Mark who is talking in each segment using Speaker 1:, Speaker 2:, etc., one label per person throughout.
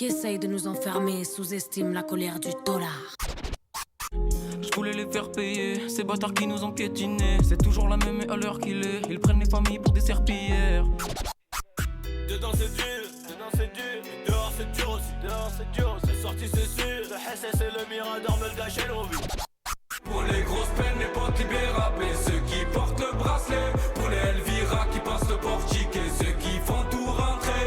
Speaker 1: qui essayent de nous enfermer sous-estiment la colère du dollar.
Speaker 2: Je voulais les faire payer, ces bâtards qui nous ont piétinés. C'est toujours la même et à l'heure qu'il est. Ils prennent les familles pour des serpillères.
Speaker 3: Dedans c'est dur, et dehors c'est dur aussi, C'est sorti c'est sûr, le SS et le Mirador me le gâchaient l'envie.
Speaker 4: Pour les grosses peines, les potes libérables, et ceux qui portent le bracelet. Pour les Elvira qui passent le portique, et ceux qui font tout rentrer.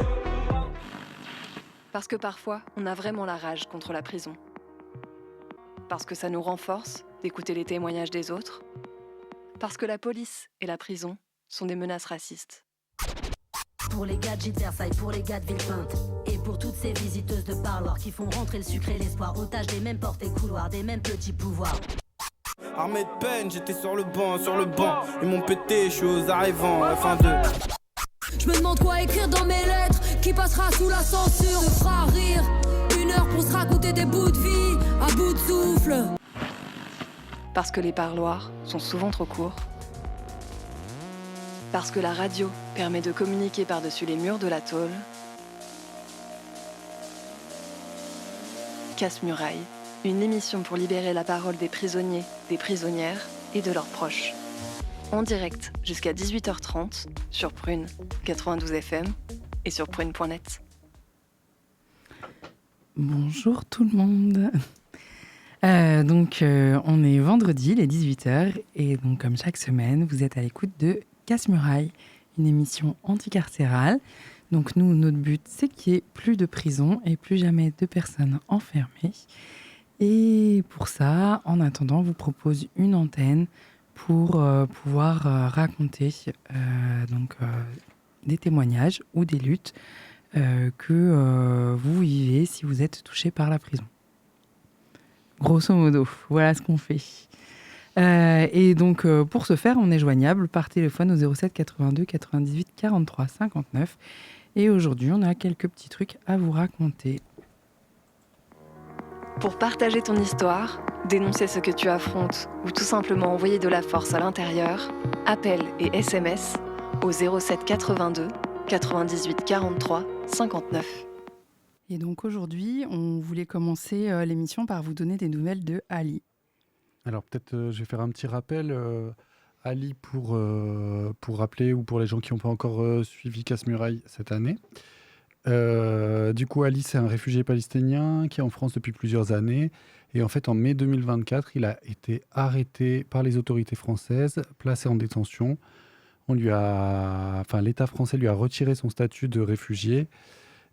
Speaker 5: Parce que parfois, on a vraiment la rage contre la prison. Parce que ça nous renforce d'écouter les témoignages des autres. Parce que la police et la prison sont des menaces racistes.
Speaker 1: Pour les gars de Gîte Versailles, pour les gars de Villepinte, et pour toutes ces visiteuses de parloir qui font rentrer le sucre et l'espoir, otages des mêmes portes et couloirs, des mêmes petits pouvoirs.
Speaker 6: Armé de peine, j'étais sur le banc, Ils m'ont pété, je suis aux arrivants, F1-2.
Speaker 1: Je me demande quoi écrire dans mes lettres, qui passera sous la censure, me fera rire. 1 heure pour se raconter des bouts de vie, à bout de souffle.
Speaker 5: Parce que les parloirs sont souvent trop courts. Parce que la radio permet de communiquer par-dessus les murs de la tôle. Casse-Muraille, une émission pour libérer la parole des prisonniers, des prisonnières et de leurs proches. En direct jusqu'à 18h30 sur Prune 92 FM et sur prune.net.
Speaker 7: Bonjour tout le monde. On est vendredi, il est 18h, et donc comme chaque semaine, vous êtes à l'écoute de Casse-Muraille, une émission anticarcérale. Donc nous, notre but, c'est qu'il n'y ait plus de prison et plus jamais de personnes enfermées. Et pour ça, en attendant, on vous propose une antenne pour pouvoir raconter des témoignages ou des luttes que vous vivez si vous êtes touché par la prison. Grosso modo, voilà ce qu'on fait. Et donc, pour ce faire, on est joignable par téléphone au 07 82 98 43 59. Et aujourd'hui, on a quelques petits trucs à vous raconter.
Speaker 5: Pour partager ton histoire, dénoncer ce que tu affrontes ou tout simplement envoyer de la force à l'intérieur, appel et SMS au 07 82 98 43 59.
Speaker 7: Et donc aujourd'hui, on voulait commencer l'émission par vous donner des nouvelles de Ali.
Speaker 8: Alors peut-être je vais faire un petit rappel, Ali, pour rappeler, ou pour les gens qui n'ont pas encore suivi Casse-Muraille cette année. Du coup, Ali, c'est un réfugié palestinien qui est en France depuis plusieurs années. Et en fait, en mai 2024, il a été arrêté par les autorités françaises, placé en détention. L'État français lui a retiré son statut de réfugié.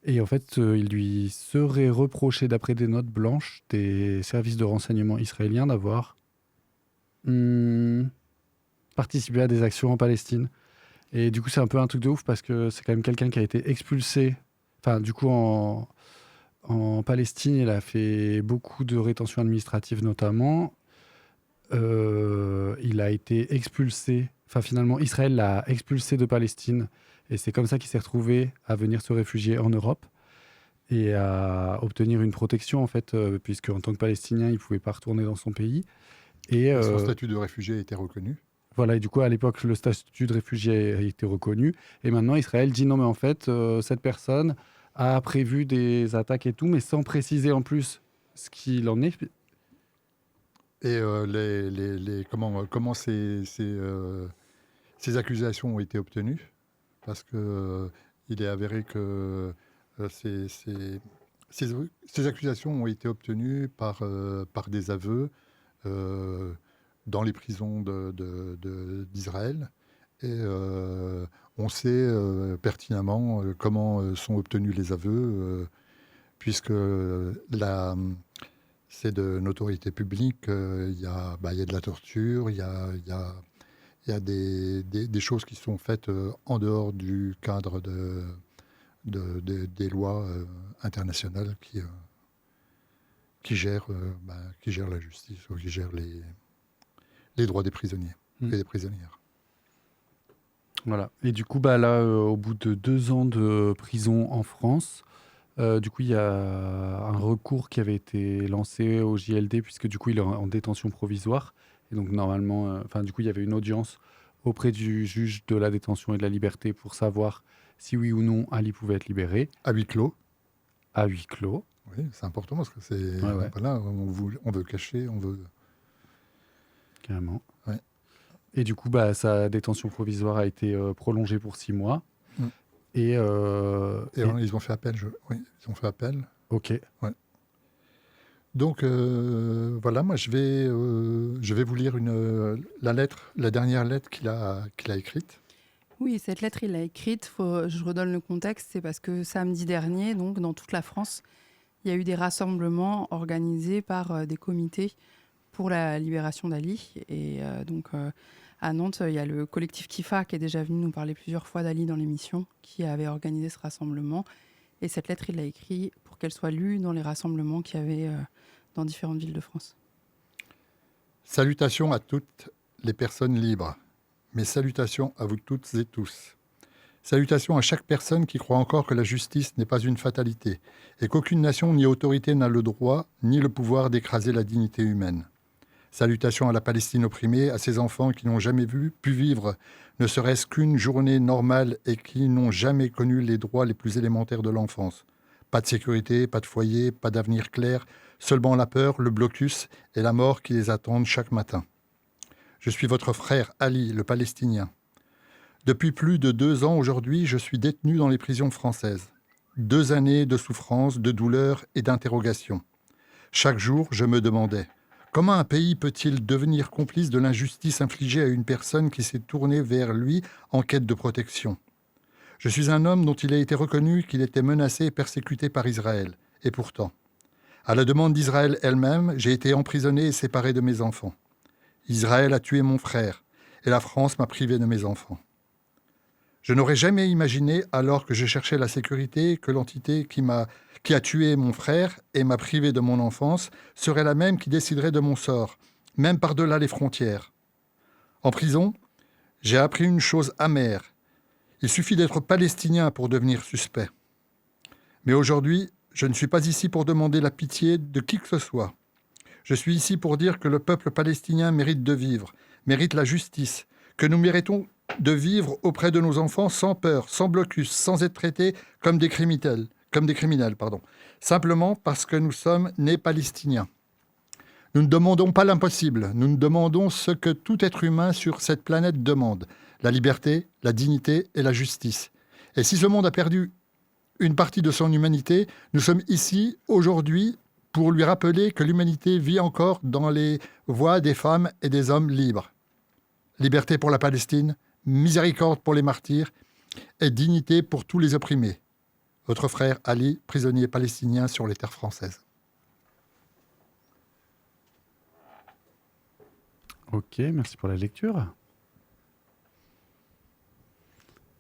Speaker 8: Et en fait, il lui serait reproché, d'après des notes blanches des services de renseignement israéliens, d'avoir participé à des actions en Palestine. Et du coup, c'est un peu un truc de ouf parce que c'est quand même quelqu'un qui a été expulsé. Enfin, du coup, en Palestine, il a fait beaucoup de rétention administrative notamment. Il a été expulsé. Enfin, finalement, Israël l'a expulsé de Palestine. Et c'est comme ça qu'il s'est retrouvé à venir se réfugier en Europe et à obtenir une protection, en fait, puisque en tant que Palestinien, il ne pouvait pas retourner dans son pays. Et
Speaker 9: son statut de réfugié a été reconnu.
Speaker 8: Voilà, et du coup, à l'époque, le statut de réfugié a été reconnu. Et maintenant, Israël dit non, mais en fait, cette personne a prévu des attaques et tout, mais sans préciser en plus ce qu'il en est.
Speaker 9: Et comment ces accusations ont été obtenues? Parce qu'il est avéré que ces accusations ont été obtenues par des aveux dans les prisons d'Israël. Et on sait pertinemment comment sont obtenus les aveux, puisque c'est de notoriété publique. Il y a de la torture, il y a des choses qui sont faites en dehors du cadre des lois internationales qui gèrent la justice, ou qui gèrent les droits des prisonniers et des prisonnières.
Speaker 8: Voilà. Et du coup, là, au bout de 2 ans de prison en France, du coup, il y a un recours qui avait été lancé au JLD, puisque du coup, il est en détention provisoire. Et donc, normalement, du coup, il y avait une audience auprès du juge de la détention et de la liberté pour savoir si oui ou non Ali pouvait être libéré.
Speaker 9: À huis clos.
Speaker 8: À huis clos.
Speaker 9: Oui, c'est important parce que c'est
Speaker 8: Ouais, ouais.
Speaker 9: voilà, on veut cacher, on veut.
Speaker 8: Carrément.
Speaker 9: Ouais.
Speaker 8: Et du coup, sa détention provisoire a été prolongée pour 6 mois.
Speaker 9: Mm.
Speaker 8: Et
Speaker 9: Ils ont fait appel. Oui, ils ont fait appel.
Speaker 8: ok.
Speaker 9: Donc voilà, moi je vais vous lire la dernière lettre qu'il a écrite.
Speaker 7: Oui, cette lettre, il l'a écrite. Je redonne le contexte. C'est parce que samedi dernier, donc dans toute la France, il y a eu des rassemblements organisés par des comités pour la libération d'Ali. Et donc à Nantes, il y a le collectif Kifa qui est déjà venu nous parler plusieurs fois d'Ali dans l'émission, qui avait organisé ce rassemblement. Et cette lettre, il l'a écrite pour qu'elle soit lue dans les rassemblements qu'il y avait dans différentes villes de France.
Speaker 9: Salutations à toutes les personnes libres. Mes salutations à vous toutes et tous. Salutations à chaque personne qui croit encore que la justice n'est pas une fatalité et qu'aucune nation ni autorité n'a le droit ni le pouvoir d'écraser la dignité humaine. Salutations à la Palestine opprimée, à ses enfants qui n'ont jamais pu vivre ne serait-ce qu'une journée normale et qui n'ont jamais connu les droits les plus élémentaires de l'enfance. Pas de sécurité, pas de foyer, pas d'avenir clair, seulement la peur, le blocus et la mort qui les attendent chaque matin. Je suis votre frère Ali, le Palestinien. Depuis plus de 2 ans aujourd'hui, je suis détenu dans les prisons françaises. 2 années de souffrance, de douleur et d'interrogation. Chaque jour, je me demandais, comment un pays peut-il devenir complice de l'injustice infligée à une personne qui s'est tournée vers lui en quête de protection ? Je suis un homme dont il a été reconnu qu'il était menacé et persécuté par Israël. Et pourtant, à la demande d'Israël elle-même, j'ai été emprisonné et séparé de mes enfants. Israël a tué mon frère et la France m'a privé de mes enfants. Je n'aurais jamais imaginé, alors que je cherchais la sécurité, que l'entité qui a tué mon frère et m'a privé de mon enfance serait la même qui déciderait de mon sort, même par-delà les frontières. En prison, j'ai appris une chose amère. Il suffit d'être palestinien pour devenir suspect. Mais aujourd'hui, je ne suis pas ici pour demander la pitié de qui que ce soit. Je suis ici pour dire que le peuple palestinien mérite de vivre, mérite la justice, que nous méritons de vivre auprès de nos enfants sans peur, sans blocus, sans être traités comme des criminels, simplement parce que nous sommes nés palestiniens. Nous ne demandons pas l'impossible, nous demandons ce que tout être humain sur cette planète demande, la liberté, la dignité et la justice. Et si ce monde a perdu une partie de son humanité, nous sommes ici aujourd'hui pour lui rappeler que l'humanité vit encore dans les voies des femmes et des hommes libres. Liberté pour la Palestine, miséricorde pour les martyrs et dignité pour tous les opprimés. Votre frère Ali, prisonnier palestinien sur les terres françaises.
Speaker 8: Ok, merci pour la lecture.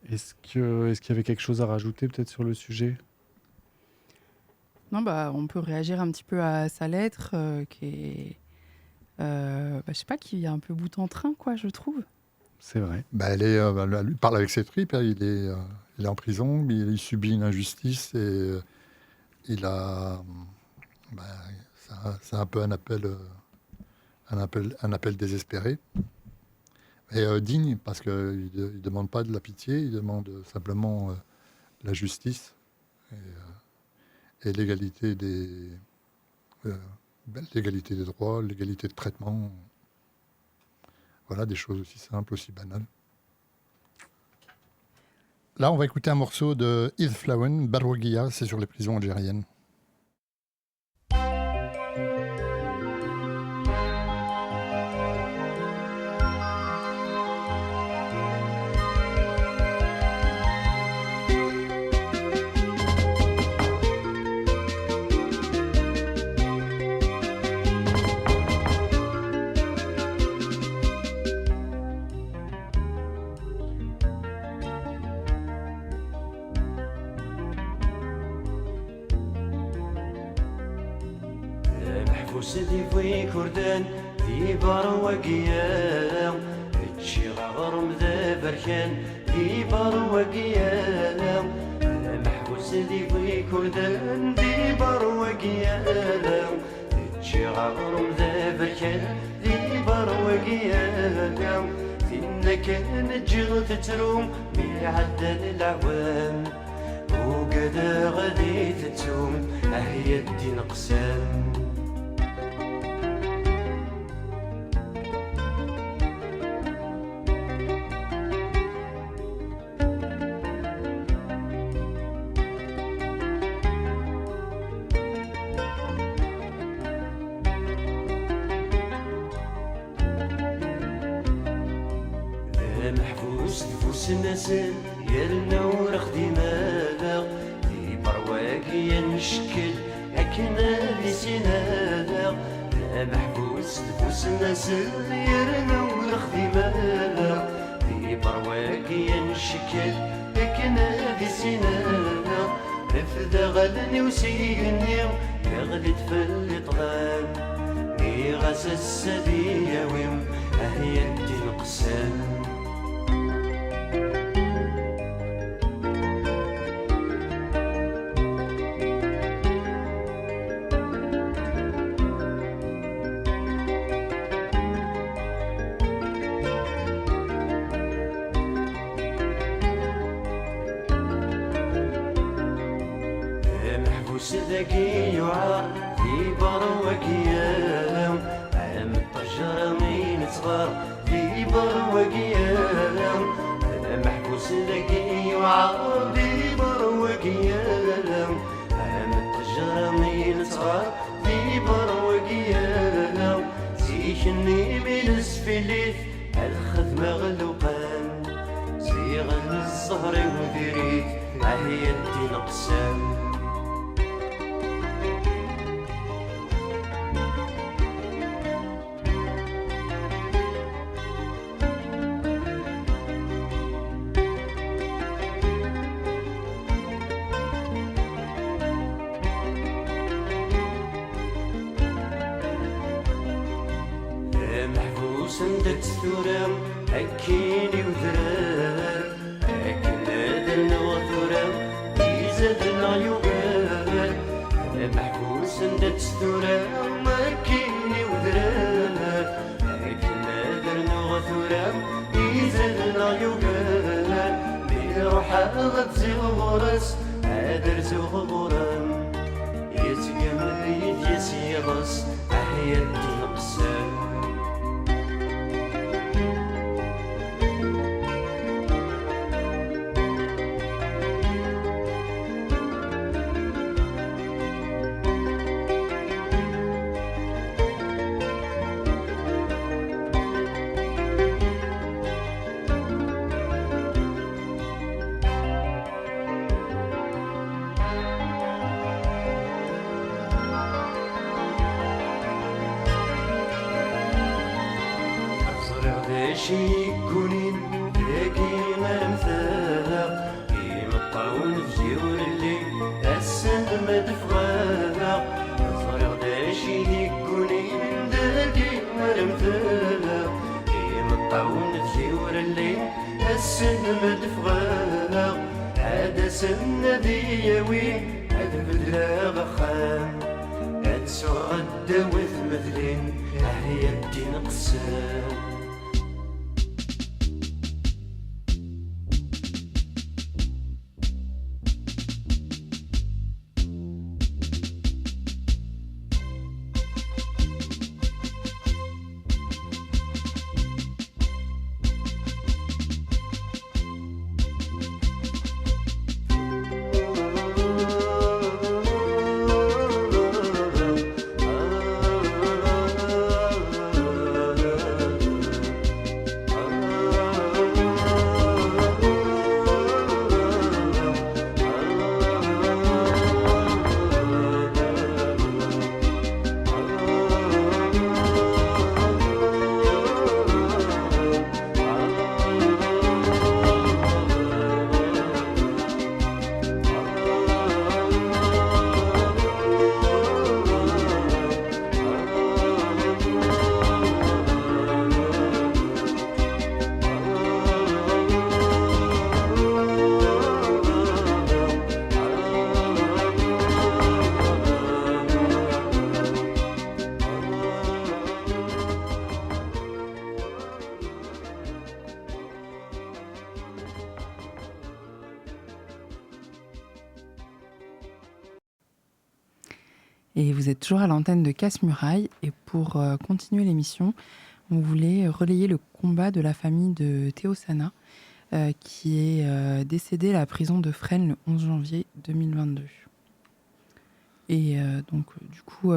Speaker 8: Est-ce qu'il y avait quelque chose à rajouter peut-être sur le sujet ?
Speaker 7: Non, on peut réagir un petit peu à sa lettre qui est, je sais pas, qui est un peu bout en train, quoi, je trouve.
Speaker 8: C'est vrai.
Speaker 9: Elle parle avec ses tripes. Il est en prison, mais il subit une injustice et il a. C'est un peu un appel désespéré. Et digne, parce qu'il ne demande pas de la pitié, il demande simplement la justice et l'égalité des droits, l'égalité de traitement. Voilà, des choses aussi simples, aussi banales. Là, on va écouter un morceau de Yves Flawen, Barwagia, c'est sur les prisons algériennes.
Speaker 3: سيدي في كردان في بروقيا هتشي غرم ذا بركان في بروقيا محبوس سيدي في كردان في بروقيا هتشي غرم ذا بركان في بروقيا فينا كان جغ تتروم ميعدل العوام وقد غدي تتوم هي الدين قسام. محبوس نفوس النسل يالنا ورخ دماغ في برواقي نشكل أكنا في سناغ. محبوس نفوس النسل يالنا ورخ دماغ في برواقي نشكل أكنا في سناغ. رفد غلني وسيني يغلي تفل طغام مي غاس السبيا ويم أهي الدين قسام. ذكي يعار في بروكيام عام الطجرة مين صغار في بروكيام. أنا محبوس ذكي يعار في بروكيام عام الطجرة مين صغار في بروكيام. زيشني من السفليت الخدمة غلوقان زيغن الزهر وذريت عهي الدين قسام. سندت ثورام أكيني وذرار أكن هذا وثورام يزاد العيوبات. محبوس سندت ثورام أكيني وذرار أكن هذا وثورام يزاد العيوبات. بروح أغد زغرس هذا زغران يتقمد يتيغص أحيا الدين قسام. شيكونين باقي مرمثاها يمطعون في جيور الليل السند مدفغاها. صريغ داشي يكونين باقي مرمثاها يمطعون في جيور الليل السند مدفغاها. هذا سنة دياوي هذا بدلا غخام هاد سوغ الدوث مثلين أهي الدين قسام.
Speaker 7: Et vous êtes toujours à l'antenne de Casse-Muraille. Et pour continuer l'émission, on voulait relayer le combat de la famille de Théo Sana, qui est décédé à la prison de Fresnes le 11 janvier 2022. Et donc, du coup,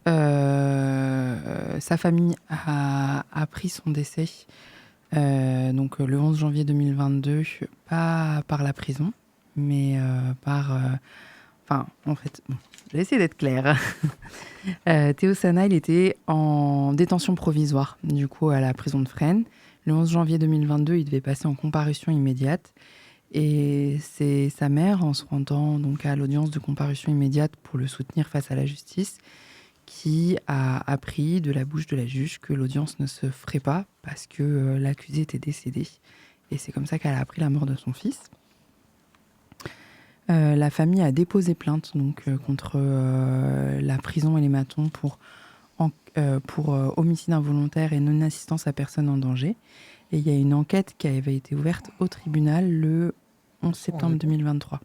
Speaker 7: sa famille a appris son décès donc, le 11 janvier 2022, pas par la prison, mais par... Enfin, en fait, bon, je vais essayer d'être claire. Théo Sana, il était en détention provisoire, du coup, à la prison de Fresnes. Le 11 janvier 2022, il devait passer en comparution immédiate. Et c'est sa mère, en se rendant donc à l'audience de comparution immédiate pour le soutenir face à la justice, qui a appris de la bouche de la juge que l'audience ne se ferait pas parce que l'accusé était décédé. Et c'est comme ça qu'elle a appris la mort de son fils. La famille a déposé plainte donc, contre la prison et les matons pour homicide involontaire et non-assistance à personne en danger. Et il y a une enquête qui avait été ouverte au tribunal le 11 septembre 2023.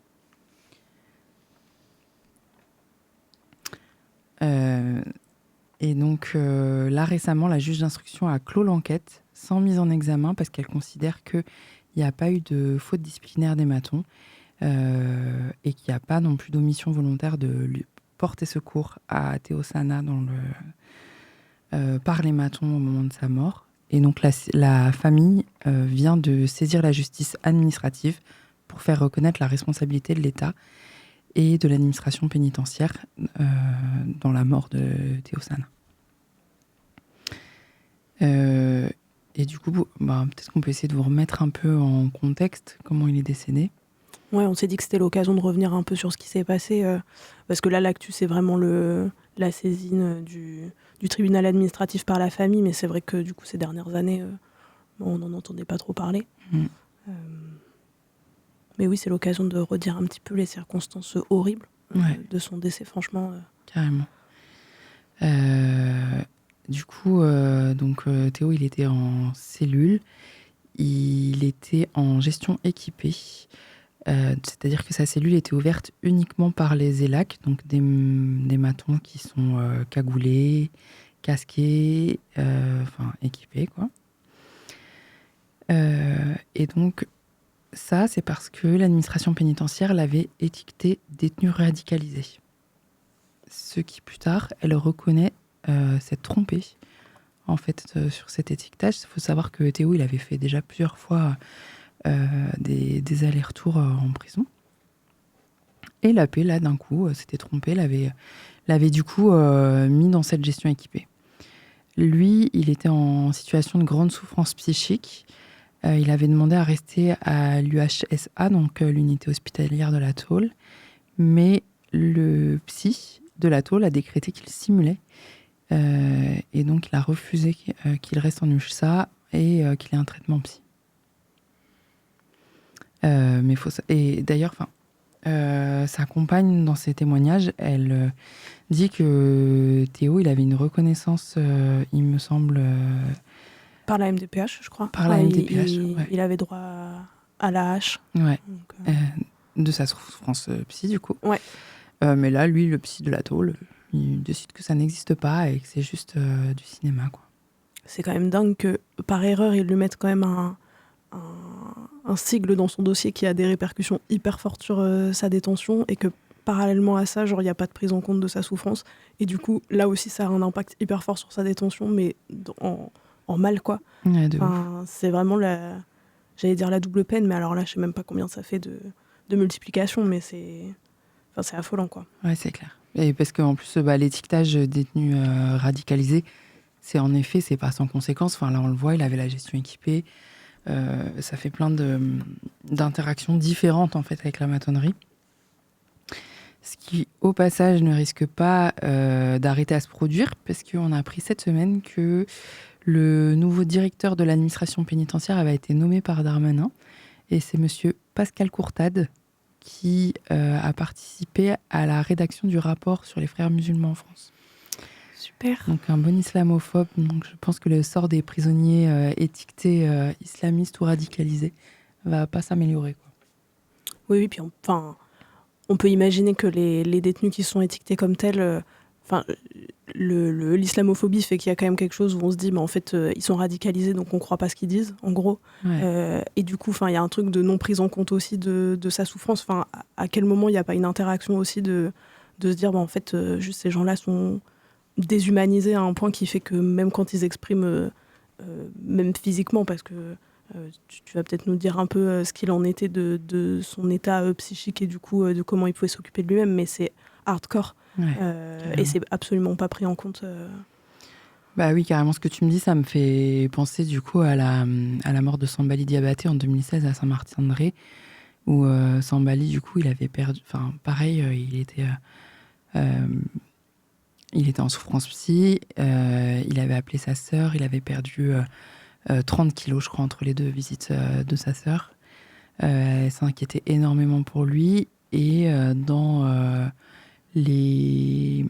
Speaker 7: Et donc là, récemment, la juge d'instruction a clos l'enquête sans mise en examen parce qu'elle considère qu'il n'y a pas eu de faute disciplinaire des matons et qu'il n'y a pas non plus d'omission volontaire de lui porter secours à Théo Sana par les matons au moment de sa mort. Et donc la famille vient de saisir la justice administrative pour faire reconnaître la responsabilité de l'État et de l'administration pénitentiaire dans la mort de Théo Sana. Et du coup, peut-être qu'on peut essayer de vous remettre un peu en contexte comment il est décédé.
Speaker 10: Ouais, on s'est dit que c'était l'occasion de revenir un peu sur ce qui s'est passé, parce que là, l'actu, c'est vraiment la saisine du tribunal administratif par la famille, mais c'est vrai que du coup, ces dernières années, on n'en entendait pas trop parler. Mais oui, c'est l'occasion de redire un petit peu les circonstances horribles de son décès, franchement.
Speaker 7: Carrément. Du coup, Théo, il était en cellule, il était en gestion équipée, c'est-à-dire que sa cellule était ouverte uniquement par les ELAC, donc des matons qui sont cagoulés, casqués, équipés, quoi. Et donc, ça, c'est parce que l'administration pénitentiaire l'avait étiqueté détenu radicalisé. Ce qui, plus tard, elle reconnaît s'être trompée, en fait, sur cet étiquetage. Il faut savoir que Théo, il avait fait déjà plusieurs fois des allers-retours en prison. Et l'AP, là, d'un coup, s'était trompée, l'avait du coup mis dans cette gestion équipée. Lui, il était en situation de grande souffrance psychique. Il avait demandé à rester à l'UHSA, donc l'unité hospitalière de la Tôle. Mais le psy de la Tôle a décrété qu'il simulait. Et donc, il a refusé qu'il reste en UHSA et qu'il ait un traitement psy. Et d'ailleurs, sa compagne, dans ses témoignages, elle dit que Théo, il avait une reconnaissance, il me semble...
Speaker 10: Par la MDPH, je crois.
Speaker 7: Par la MDPH,
Speaker 10: il avait droit à la hache.
Speaker 7: Ouais. Donc, de sa souffrance psy, du coup.
Speaker 10: Ouais.
Speaker 7: Mais là, lui, le psy de la Tôle, il décide que ça n'existe pas et que c'est juste du cinéma, quoi.
Speaker 10: C'est quand même dingue que, par erreur, ils lui mettent quand même un sigle dans son dossier qui a des répercussions hyper fortes sur sa détention et que, parallèlement à ça, genre, il n'y a pas de prise en compte de sa souffrance. Et du coup, là aussi, ça a un impact hyper fort sur sa détention, mais en mal, quoi.
Speaker 7: Ouais,
Speaker 10: c'est vraiment j'allais dire la double peine, mais alors là, je sais même pas combien ça fait de multiplication, mais c'est affolant, quoi.
Speaker 7: Ouais, c'est clair. Et parce qu'en plus, l'étiquetage détenu radicalisé, c'est pas sans conséquence. Enfin, là, on le voit, il avait la gestion équipée. Ça fait plein d'interactions différentes, en fait, avec la maçonnerie. Ce qui, au passage, ne risque pas d'arrêter à se produire, parce qu'on a appris cette semaine que le nouveau directeur de l'administration pénitentiaire avait été nommé par Darmanin. Et c'est monsieur Pascal Courtade qui a participé à la rédaction du rapport sur les frères musulmans en France.
Speaker 10: Super.
Speaker 7: Donc un bon islamophobe. Donc je pense que le sort des prisonniers étiquetés islamistes ou radicalisés va pas s'améliorer, quoi.
Speaker 10: Oui, puis on peut imaginer que les détenus qui sont étiquetés comme tels, l'islamophobie fait qu'il y a quand même quelque chose où on se dit, mais en fait, ils sont radicalisés, donc on croit pas ce qu'ils disent, en gros.
Speaker 7: Ouais.
Speaker 10: Et du coup, il y a un truc de non prise en compte aussi de sa souffrance. À quel moment il n'y a pas une interaction aussi de se dire, en fait, juste ces gens-là sont déshumanisés à un point qui fait que même quand ils expriment, même physiquement, parce que tu vas peut-être nous dire un peu ce qu'il en était de son état psychique et du coup de comment il pouvait s'occuper de lui-même, mais c'est hardcore.
Speaker 7: Ouais,
Speaker 10: Et c'est absolument pas pris en compte.
Speaker 7: Bah oui, carrément, ce que tu me dis, ça me fait penser du coup à la mort de Sambali Diabaté en 2016 à Saint-Martin-de-Ré, où Sambali, du coup, il avait perdu... Enfin, pareil, il était en souffrance psy, il avait appelé sa sœur, il avait perdu 30 kilos, je crois, entre les deux visites de sa sœur. Elle s'inquiétait énormément pour lui, et dans les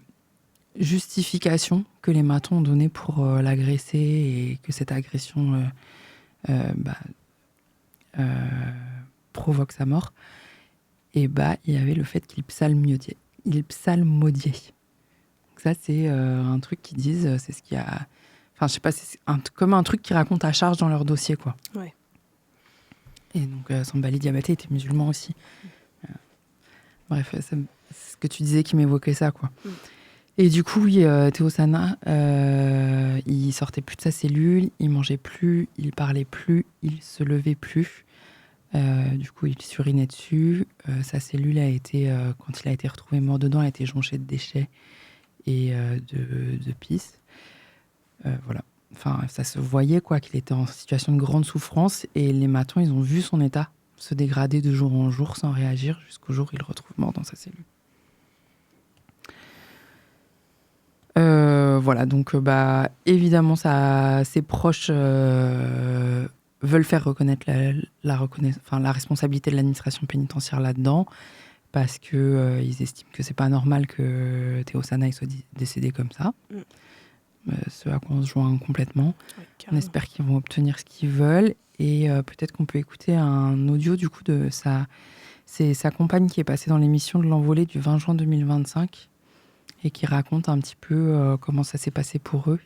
Speaker 7: justifications que les matons ont données pour l'agresser et que cette agression provoque sa mort, et il y avait le fait qu'il psalmodiait. Donc ça, c'est un truc qu'ils disent, c'est ce qu'il y a... Enfin, je sais pas, c'est comme un truc qu'ils racontent à charge dans leur dossier, quoi.
Speaker 10: Ouais.
Speaker 7: Et donc, Sambali Diabaté était musulman aussi. Bref, c'est ce que tu disais qui m'évoquait ça, quoi. Et du coup, oui, Théo Sana, il sortait plus de sa cellule, il mangeait plus, il parlait plus, il se levait plus. Du coup, il s'urinait dessus. Sa cellule a été, quand il a été retrouvé mort dedans, a été jonchée de déchets et de pisse. Voilà. Enfin, ça se voyait, quoi, qu'il était en situation de grande souffrance, et les matons, ils ont vu son état se dégrader de jour en jour sans réagir jusqu'au jour où il le retrouve mort dans sa cellule. Voilà, donc évidemment, ses proches veulent faire reconnaître la responsabilité de l'administration pénitentiaire là-dedans, parce qu'ils estiment que c'est pas normal que Théo Sana soit décédé comme ça. Ce à quoi on se joint complètement.
Speaker 10: Ouais,
Speaker 7: on espère qu'ils vont obtenir ce qu'ils veulent, et peut-être qu'on peut écouter un audio du coup de c'est sa compagne qui est passée dans l'émission de l'Envolée du 20 juin 2025 et qui raconte un petit peu comment ça s'est passé pour eux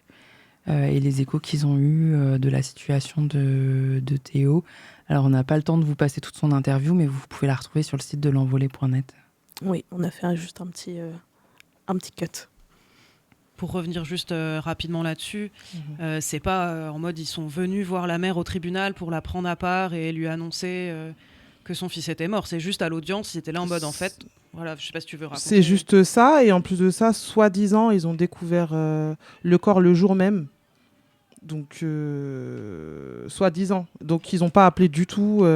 Speaker 7: et les échos qu'ils ont eus de la situation de Théo. Alors, on n'a pas le temps de vous passer toute son interview, mais vous pouvez la retrouver sur le site de l'envolée.net.
Speaker 10: Oui, on a fait juste un petit cut.
Speaker 11: Pour revenir juste rapidement là-dessus, c'est pas en mode ils sont venus voir la mère au tribunal pour la prendre à part et lui annoncer que son fils était mort. C'est juste à l'audience, ils étaient là en mode en fait, voilà, je sais pas si tu veux raconter.
Speaker 12: C'est juste ça, et en plus de ça, soi-disant, ils ont découvert le corps le jour même. Donc, soi-disant. Donc, ils n'ont pas appelé du tout.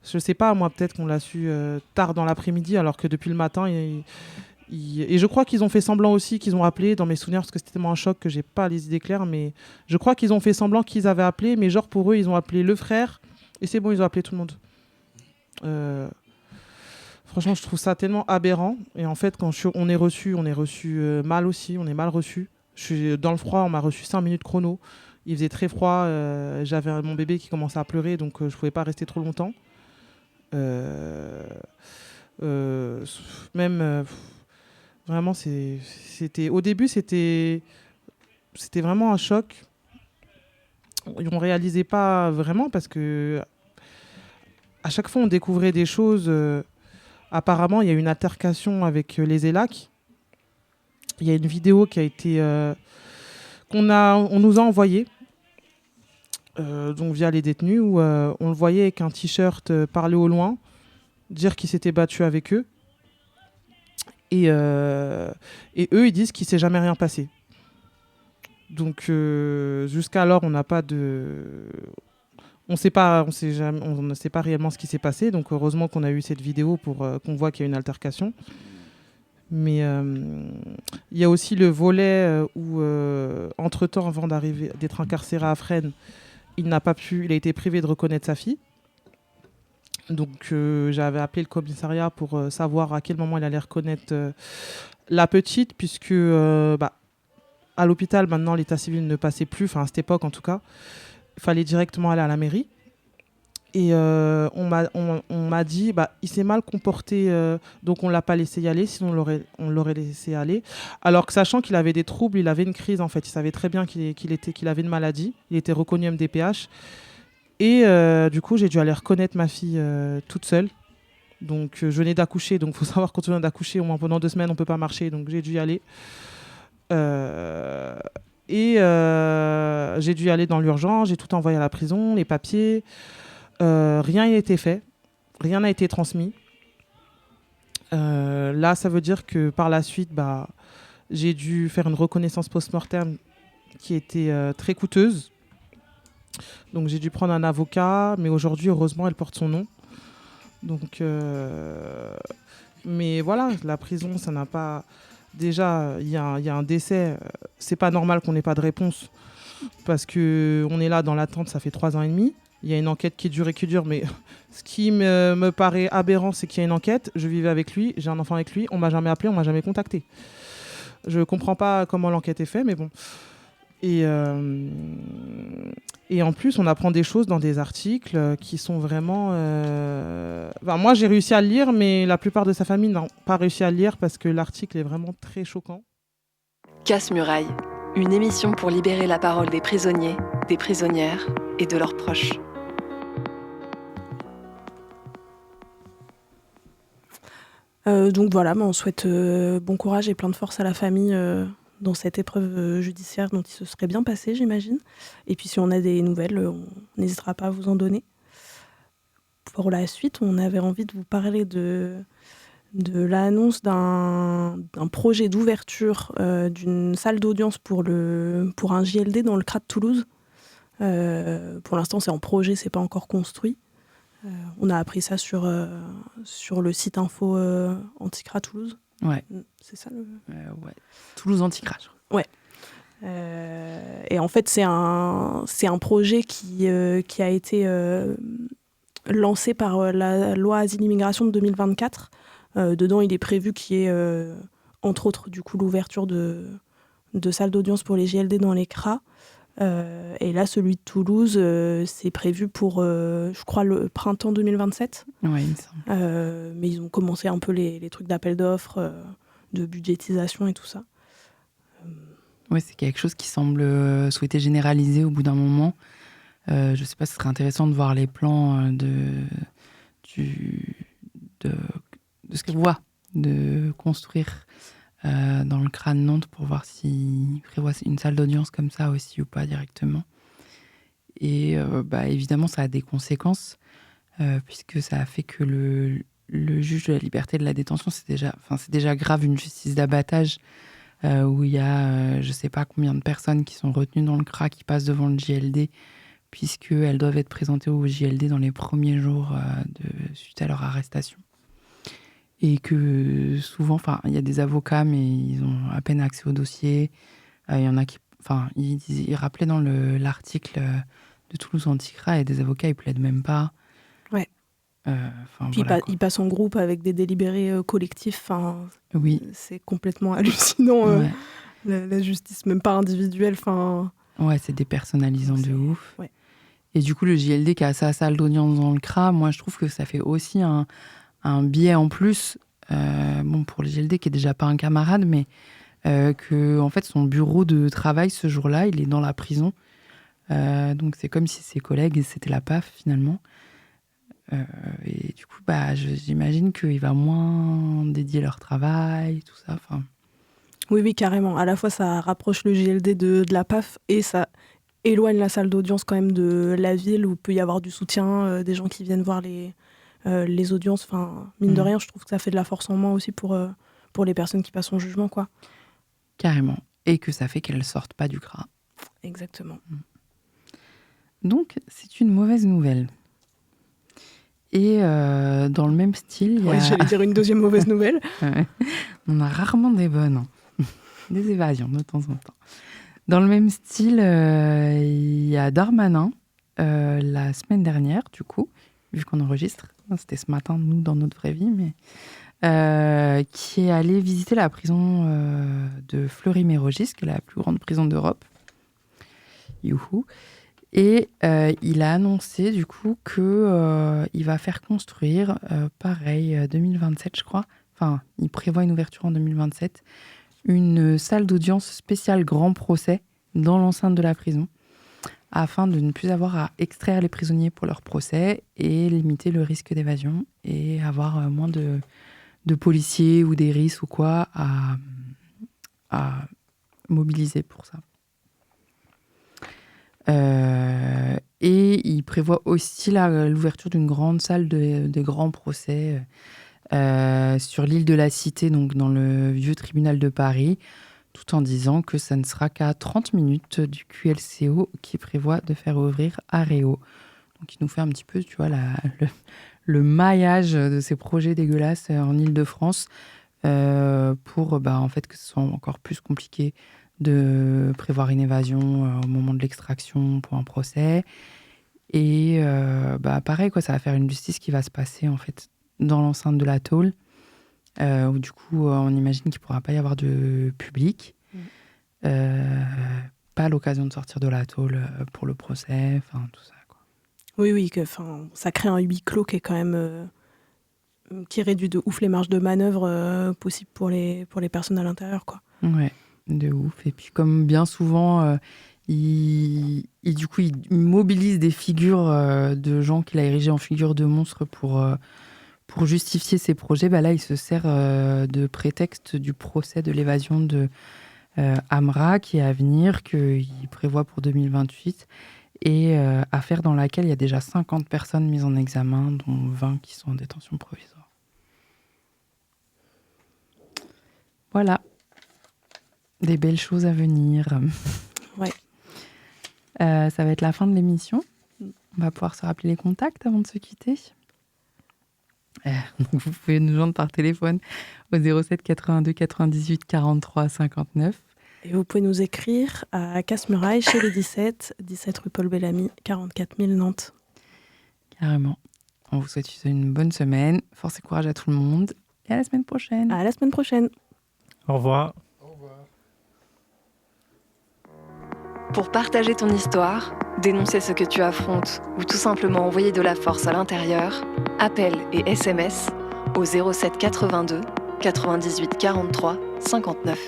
Speaker 12: Je sais pas, moi, peut-être qu'on l'a su tard dans l'après-midi, alors que depuis le matin, et je crois qu'ils ont fait semblant aussi qu'ils ont appelé, dans mes souvenirs, parce que c'était tellement un choc que j'ai pas les idées claires, mais je crois qu'ils ont fait semblant qu'ils avaient appelé, mais genre pour eux, ils ont appelé le frère, et c'est bon, ils ont appelé tout le monde. Franchement, je trouve ça tellement aberrant, et en fait, quand on est reçu mal aussi, on est mal reçu. Je suis dans le froid, on m'a reçu 5 minutes chrono, il faisait très froid, j'avais mon bébé qui commençait à pleurer, donc je pouvais pas rester trop longtemps. Vraiment, au début, c'était vraiment un choc. On réalisait pas vraiment, parce que à chaque fois, on découvrait des choses. Apparemment, il y a eu une altercation avec les ELAC. Il y a une vidéo qui a été on nous a envoyée, donc via les détenus, où on le voyait avec un t-shirt parler au loin, dire qu'il s'était battu avec eux. Et eux, ils disent qu'il ne s'est jamais rien passé. Donc, jusqu'alors, on n'a pas de... On ne sait pas réellement ce qui s'est passé. Donc, heureusement qu'on a eu cette vidéo pour qu'on voit qu'il y a une altercation. Mais il y a aussi le volet où, entre-temps, avant d'être incarcéré à Fresnes, il a été privé de reconnaître sa fille. Donc j'avais appelé le commissariat pour savoir à quel moment il allait reconnaître la petite, puisque à l'hôpital maintenant l'état civil ne passait plus, enfin à cette époque en tout cas, il fallait directement aller à la mairie. Et on m'a dit, il s'est mal comporté, donc on ne l'a pas laissé y aller, sinon on l'aurait laissé aller. Alors que sachant qu'il avait des troubles, il avait une crise en fait, il savait très bien qu'il avait une maladie, il était reconnu MDPH. Et du coup, j'ai dû aller reconnaître ma fille toute seule. Donc je venais d'accoucher, donc il faut savoir quand on vient d'accoucher, au moins pendant 2 semaines, on ne peut pas marcher, donc j'ai dû y aller. J'ai dû y aller dans l'urgence, j'ai tout envoyé à la prison, les papiers. Rien n'a été fait, rien n'a été transmis. Là, ça veut dire que par la suite, j'ai dû faire une reconnaissance post-mortem qui était très coûteuse. Donc j'ai dû prendre un avocat, mais aujourd'hui, heureusement, elle porte son nom. Donc, mais voilà, la prison, ça n'a pas... Déjà, il y a un décès, c'est pas normal qu'on n'ait pas de réponse, parce qu'on est là dans l'attente, ça fait 3 ans et demi. Il y a une enquête qui dure, mais ce qui me paraît aberrant, c'est qu'il y a une enquête. Je vivais avec lui, j'ai un enfant avec lui, on m'a jamais appelé, on m'a jamais contacté. Je comprends pas comment l'enquête est faite, mais bon. Et en plus, on apprend des choses dans des articles qui sont vraiment... moi, j'ai réussi à le lire, mais la plupart de sa famille n'ont pas réussi à le lire parce que l'article est vraiment très choquant.
Speaker 5: Casse-muraille, une émission pour libérer la parole des prisonniers, des prisonnières et de leurs proches.
Speaker 10: Donc voilà, on souhaite bon courage et plein de force à la famille dans cette épreuve judiciaire dont il se serait bien passé, j'imagine. Et puis si on a des nouvelles, on n'hésitera pas à vous en donner. Pour la suite, on avait envie de vous parler de l'annonce d'un projet d'ouverture d'une salle d'audience pour un JLD dans le CRA de Toulouse. Pour l'instant, c'est en projet, c'est pas encore construit. On a appris ça sur le site info Anticra Toulouse.
Speaker 7: Ouais.
Speaker 10: C'est ça
Speaker 7: ouais. Toulouse Anticra.
Speaker 10: Ouais. Et en fait, c'est un projet qui a été lancé par la loi Asile-Immigration de 2024. Dedans, il est prévu qu'il y ait, entre autres, du coup, l'ouverture de salles d'audience pour les JLD dans les CRA. Et là, celui de Toulouse, c'est prévu pour, je crois, le printemps 2027.
Speaker 7: Ouais, il me semble.
Speaker 10: Mais ils ont commencé un peu les trucs d'appel d'offres, de budgétisation et tout ça.
Speaker 7: Oui, c'est quelque chose qui semble souhaiter généraliser au bout d'un moment. Je ne sais pas, ce serait intéressant de voir les plans de ce qu'ils voient, de construire dans le CRA de Nantes pour voir s'ils prévoient une salle d'audience comme ça aussi ou pas directement. Et évidemment, ça a des conséquences puisque ça a fait que le juge de la liberté de la détention, c'est déjà grave, une justice d'abattage où il y a je ne sais pas combien de personnes qui sont retenues dans le CRA qui passent devant le JLD puisqu'elles doivent être présentées au JLD dans les premiers jours suite à leur arrestation. Et que souvent, il y a des avocats, mais ils ont à peine accès au dossier. Il y en a qui... ils rappelaient dans l'article de Toulouse Anticra, et des avocats, ils plaident même pas.
Speaker 10: Ouais. Puis ils passent en groupe avec des délibérés collectifs.
Speaker 7: Oui.
Speaker 10: C'est complètement hallucinant. Ouais. La justice, même pas individuelle.
Speaker 7: Ouais, c'est dépersonnalisant de ouf.
Speaker 10: Ouais.
Speaker 7: Et du coup, le JLD qui a sa salle d'audience dans le CRA, moi, je trouve que ça fait aussi un biais en plus, pour le JLD qui est déjà pas un camarade, mais que en fait son bureau de travail ce jour-là, il est dans la prison. Donc c'est comme si ses collègues c'était la PAF finalement. Et du coup, j'imagine qu'il va moins dédier leur travail, tout ça.
Speaker 10: Oui, carrément. À la fois, ça rapproche le JLD de la PAF et ça éloigne la salle d'audience quand même de la ville où il peut y avoir du soutien, des gens qui viennent voir les audiences. Mine de rien, je trouve que ça fait de la force en moins aussi pour les personnes qui passent en jugement, quoi.
Speaker 7: Carrément. Et que ça fait qu'elles ne sortent pas du CRA.
Speaker 10: Exactement.
Speaker 7: Donc, c'est une mauvaise nouvelle. Et dans le même style...
Speaker 10: J'allais dire une deuxième mauvaise nouvelle.
Speaker 7: On a rarement des bonnes. Des évasions, de temps en temps. Dans le même style, il y a Darmanin, la semaine dernière, du coup, vu qu'on enregistre, c'était ce matin, nous, dans notre vraie vie, mais qui est allé visiter la prison de Fleury-Mérogis, qui est la plus grande prison d'Europe. Youhou. Et il a annoncé du coup qu'il va faire construire, pareil, 2027 je crois, enfin il prévoit une ouverture en 2027, une salle d'audience spéciale grand procès dans l'enceinte de la prison, afin de ne plus avoir à extraire les prisonniers pour leur procès et limiter le risque d'évasion et avoir moins de policiers ou des RIS ou quoi à mobiliser pour ça. Et il prévoit aussi l'ouverture d'une grande salle de grands procès sur l'île de la Cité, donc dans le vieux tribunal de Paris, tout en disant que ça ne sera qu'à 30 minutes du QLCO qui prévoit de faire ouvrir à Réau. Donc il nous fait un petit peu, tu vois, le maillage de ces projets dégueulasses en Île-de-France pour en fait, que ce soit encore plus compliqué de prévoir une évasion au moment de l'extraction pour un procès. Et pareil, quoi, ça va faire une justice qui va se passer en fait dans l'enceinte de la tôle, où du coup on imagine qu'il ne pourra pas y avoir de public. Pas l'occasion de sortir de la tôle pour le procès, enfin tout ça, quoi.
Speaker 10: Oui, ça crée un huis clos qui est quand même qui réduit de ouf les marges de manœuvre possibles pour les personnes à l'intérieur, quoi.
Speaker 7: Ouais, de ouf. Et puis comme bien souvent, il mobilise des figures de gens qu'il a érigés en figures de monstres pour justifier ses projets. Là, il se sert de prétexte du procès de l'évasion de Amra qui est à venir, qu'il prévoit pour 2028, et affaire dans laquelle il y a déjà 50 personnes mises en examen, dont 20 qui sont en détention provisoire. Voilà. Des belles choses à venir.
Speaker 10: Ouais.
Speaker 7: Ça va être la fin de l'émission. On va pouvoir se rappeler les contacts avant de se quitter. Donc vous pouvez nous joindre par téléphone au 07 82 98 43 59.
Speaker 10: Et vous pouvez nous écrire à Casse-Muraille, chez les 17 rue Paul Bellamy, 44 000 Nantes.
Speaker 7: Carrément. On vous souhaite une bonne semaine. Force et courage à tout le monde. Et à la semaine prochaine.
Speaker 10: À la semaine prochaine.
Speaker 13: Au revoir.
Speaker 5: Pour partager ton histoire, dénoncer ce que tu affrontes ou tout simplement envoyer de la force à l'intérieur, appel et SMS au 07 82 98 43 59.